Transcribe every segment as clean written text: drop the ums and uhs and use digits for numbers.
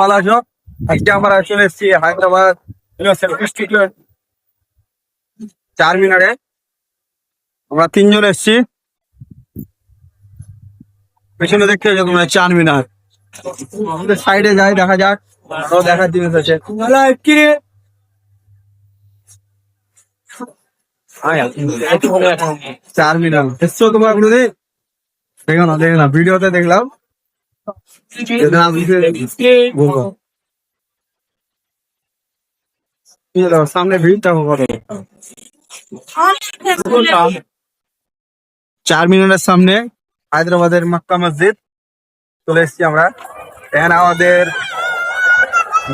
ভালো আছো। আজকে আমরা চলে এসেছি হায়দ্রাবাদ চারমিনারে। আমরা তিনজন এসেছি। পেছনে দেখতে পাচ্ছ তোমরা চারমিনার। আমাদের সাইডে যাই, দেখা যাক আরো দেখার জিনিস আছে। চারমিনার এসছো তোমরা কোনোদিন? দেখো না ভিডিওতে দেখলাম। সামনে ভিড় থাকো কত। চারমিনারের সামনে হায়দ্রাবাদের মক্কা মসজিদ চলে এসেছি আমরা। এখানে আমাদের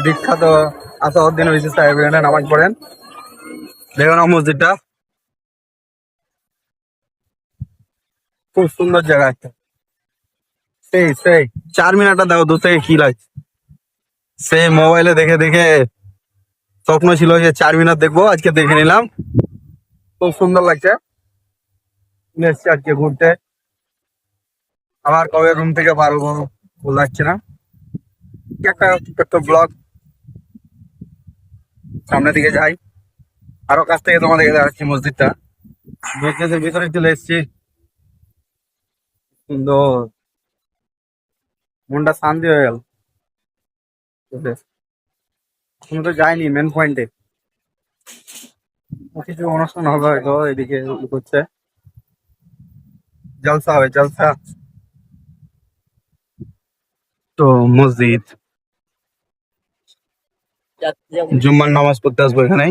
বিখ্যাত আসাউদ্দিন ওয়াইসি সাহেব এখানে নামাজ পড়েন। দেখো না মসজিদটা, খুব সুন্দর জায়গা একটা। সেই চারমিনারটা দেখো দূর থেকে কি লাগছে। সেই মোবাইলে দেখে দেখে স্বপ্ন ছিল যে চারমিনার দেখবো, আজকে দেখে নিলাম। খুব সুন্দর লাগছে। এসছি আজকে ঘুরতে। আবার কবে রুম থেকে পারবো বলা যাচ্ছে না। একটা ব্লগ সামনে দিকে যাই, আরো কাছ থেকে তোমাদেরকে দেখাচ্ছি মসজিদটা। মসজিদের ভিতরে চলে এসছি। সুন্দর, মনটা শান্তি হয়ে গেল। তুমি তো যাইনি মেন পয়েন্টে। কিছু অনুষ্ঠান হবে হয়তো, এদিকে হচ্ছে জলসা হবে, জলসা। তো মসজিদ জুম্মার নামাজ পড়তে আসবো এখানে।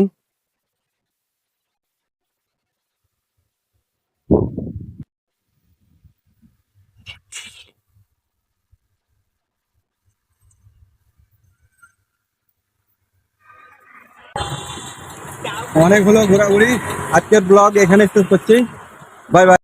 অনেক হলো ঘোরাঘুরি, আজকের ব্লগ এখানে শেষ করছি। Bye bye.